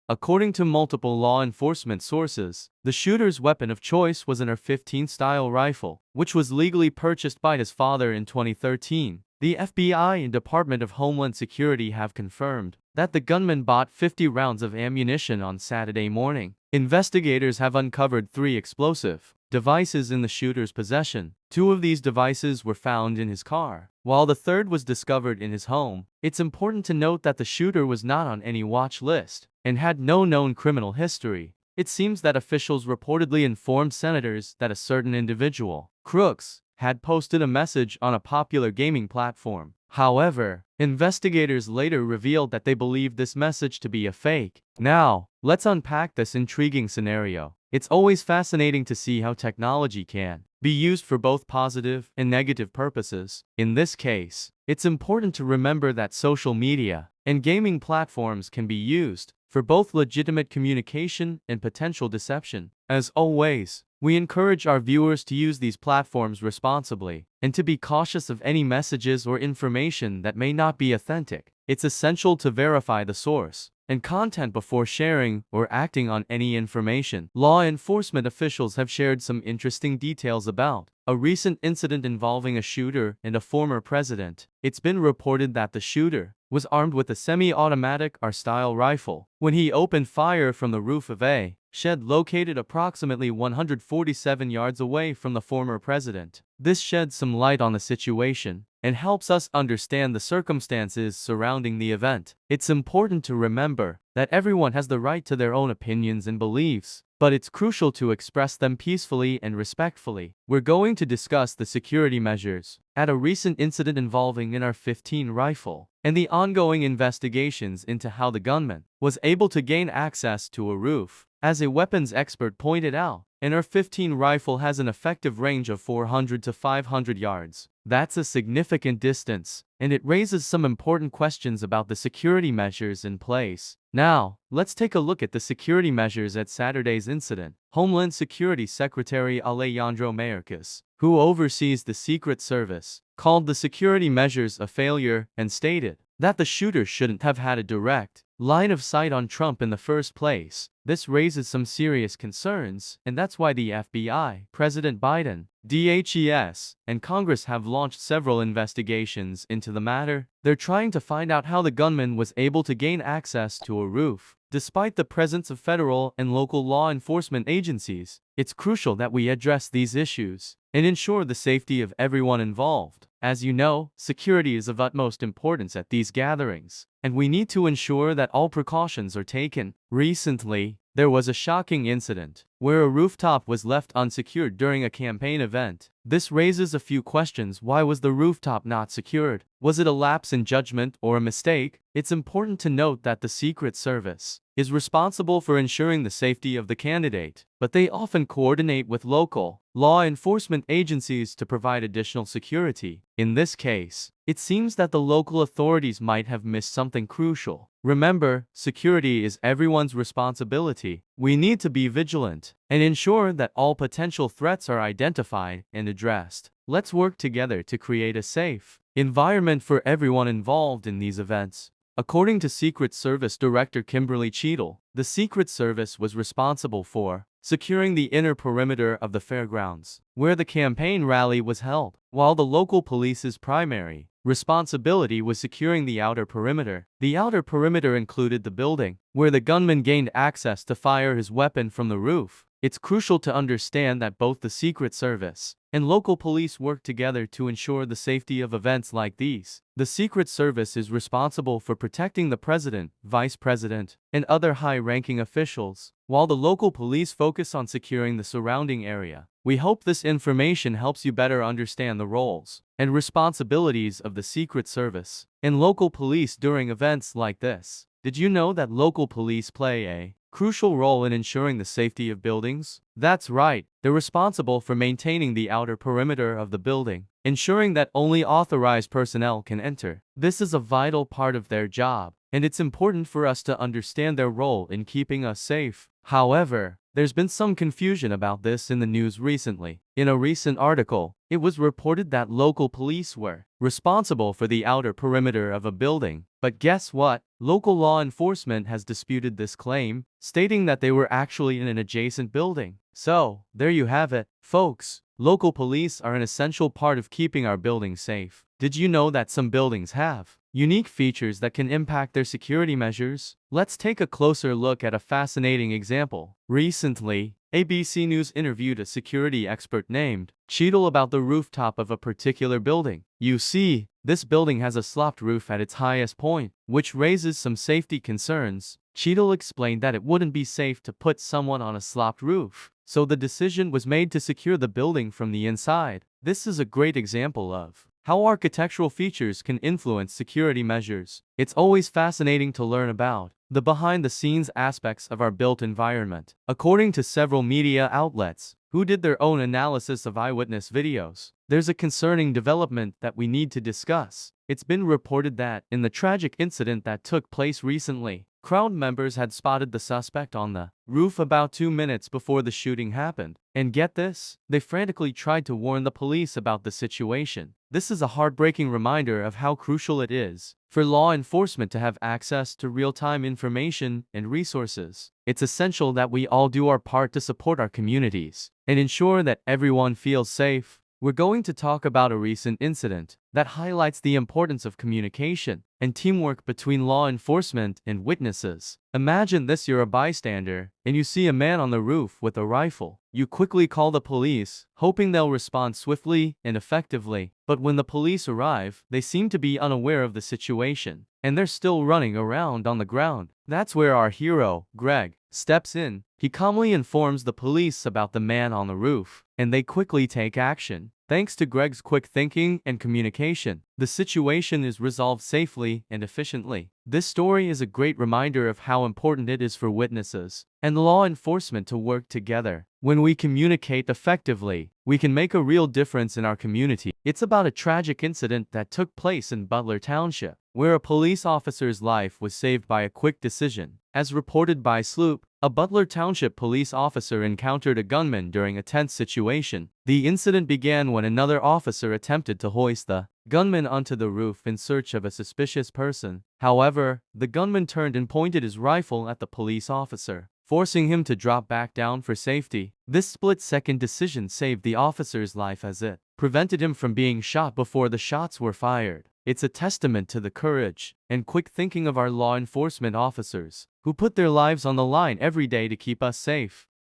According to multiple law enforcement sources, the shooter's weapon of choice was an AR-15 style rifle, which was legally purchased by his father in 2013. The FBI and Department of Homeland Security have confirmed that the gunman bought 50 rounds of ammunition on Saturday morning. Investigators have uncovered 3 explosive devices in the shooter's possession. 2 of these devices were found in his car, while the third was discovered in his home. It's important to note that the shooter was not on any watch list and had no known criminal history. It seems that officials reportedly informed senators that a certain individual, Crooks, had posted a message on a popular gaming platform. However, investigators later revealed that they believed this message to be a fake. Now, let's unpack this intriguing scenario. It's always fascinating to see how technology can be used for both positive and negative purposes. In this case, it's important to remember that social media and gaming platforms can be used for both legitimate communication and potential deception. As always, we encourage our viewers to use these platforms responsibly and to be cautious of any messages or information that may not be authentic. It's essential to verify the source and content before sharing or acting on any information. Law enforcement officials have shared some interesting details about a recent incident involving a shooter and a former president. It's been reported that the shooter was armed with a semi-automatic AR-style rifle when he opened fire from the roof of a shed located approximately 147 yards away from the former president. This sheds some light on the situation and helps us understand the circumstances surrounding the event. It's important to remember that everyone has the right to their own opinions and beliefs, but it's crucial to express them peacefully and respectfully. We're going to discuss the security measures at a recent incident involving an AR-15 rifle and the ongoing investigations into how the gunman was able to gain access to a roof. As a weapons expert pointed out, an AR-15 rifle has an effective range of 400 to 500 yards. That's a significant distance, and it raises some important questions about the security measures in place. Now, let's take a look at the security measures at Saturday's incident. Homeland Security Secretary Alejandro Mayorkas, who oversees the Secret Service, called the security measures a failure and stated that the shooter shouldn't have had a direct line of sight on Trump in the first place. This raises some serious concerns, and that's why the FBI, President Biden, DHS, and Congress have launched several investigations into the matter. They're trying to find out how the gunman was able to gain access to a roof. Despite the presence of federal and local law enforcement agencies, it's crucial that we address these issues and ensure the safety of everyone involved. As you know, security is of utmost importance at these gatherings, and we need to ensure that all precautions are taken. Recently, there was a shocking incident where a rooftop was left unsecured during a campaign event. This raises a few questions. Why was the rooftop not secured? Was it a lapse in judgment or a mistake? It's important to note that the Secret Service is responsible for ensuring the safety of the candidate, but they often coordinate with local law enforcement agencies to provide additional security. In this case, it seems that the local authorities might have missed something crucial. Remember, security is everyone's responsibility. We need to be vigilant and ensure that all potential threats are identified and addressed. Let's work together to create a safe environment for everyone involved in these events. According to Secret Service Director Kimberly Cheadle, the Secret Service was responsible for securing the inner perimeter of the fairgrounds, where the campaign rally was held, while the local police's primary responsibility was securing the outer perimeter. The outer perimeter included the building, where the gunman gained access to fire his weapon from the roof. It's crucial to understand that both the Secret Service and local police work together to ensure the safety of events like these. The Secret Service is responsible for protecting the president, vice president, and other high-ranking officials, while the local police focus on securing the surrounding area. We hope this information helps you better understand the roles and responsibilities of the Secret Service and local police during events like this. Did you know that local police play a crucial role in ensuring the safety of buildings? That's right, they're responsible for maintaining the outer perimeter of the building, ensuring that only authorized personnel can enter. This is a vital part of their job, and it's important for us to understand their role in keeping us safe. However, There's been some confusion about this in the news recently. In a recent article, it was reported that local police were responsible for the outer perimeter of a building. But guess what? Local law enforcement has disputed this claim, stating that they were actually in an adjacent building. So, there you have it, folks. Local police are an essential part of keeping our buildings safe. Did you know that some buildings have unique features that can impact their security measures? Let's take a closer look at a fascinating example. Recently, ABC News interviewed a security expert named Cheadle about the rooftop of a particular building. You see, this building has a sloped roof at its highest point, which raises some safety concerns. Cheadle explained that it wouldn't be safe to put someone on a sloped roof, so the decision was made to secure the building from the inside. This is a great example of how architectural features can influence security measures. It's always fascinating to learn about the behind-the-scenes aspects of our built environment. According to several media outlets, who did their own analysis of eyewitness videos, there's a concerning development that we need to discuss. It's been reported that, in the tragic incident that took place recently, crowd members had spotted the suspect on the roof about 2 minutes before the shooting happened. And get this, they frantically tried to warn the police about the situation. This is a heartbreaking reminder of how crucial it is for law enforcement to have access to real-time information and resources. It's essential that we all do our part to support our communities and ensure that everyone feels safe. We're going to talk about a recent incident that highlights the importance of communication and teamwork between law enforcement and witnesses. Imagine this: you're a bystander, and you see a man on the roof with a rifle. You quickly call the police, hoping they'll respond swiftly and effectively. But when the police arrive, they seem to be unaware of the situation, and they're still running around on the ground. That's where our hero, Greg, steps in. He calmly informs the police about the man on the roof, and they quickly take action. Thanks to Greg's quick thinking and communication, the situation is resolved safely and efficiently. This story is a great reminder of how important it is for witnesses and law enforcement to work together. When we communicate effectively, we can make a real difference in our community. It's about a tragic incident that took place in Butler Township, where a police officer's life was saved by a quick decision. As reported by Sloop, a Butler Township police officer encountered a gunman during a tense situation. The incident began when another officer attempted to hoist the gunman onto the roof in search of a suspicious person. However, the gunman turned and pointed his rifle at the police officer, forcing him to drop back down for safety. This split-second decision saved the officer's life as it prevented him from being shot before the shots were fired. It's a testament to the courage and quick thinking of our law enforcement officers, who put their lives on the line every day to keep us safe.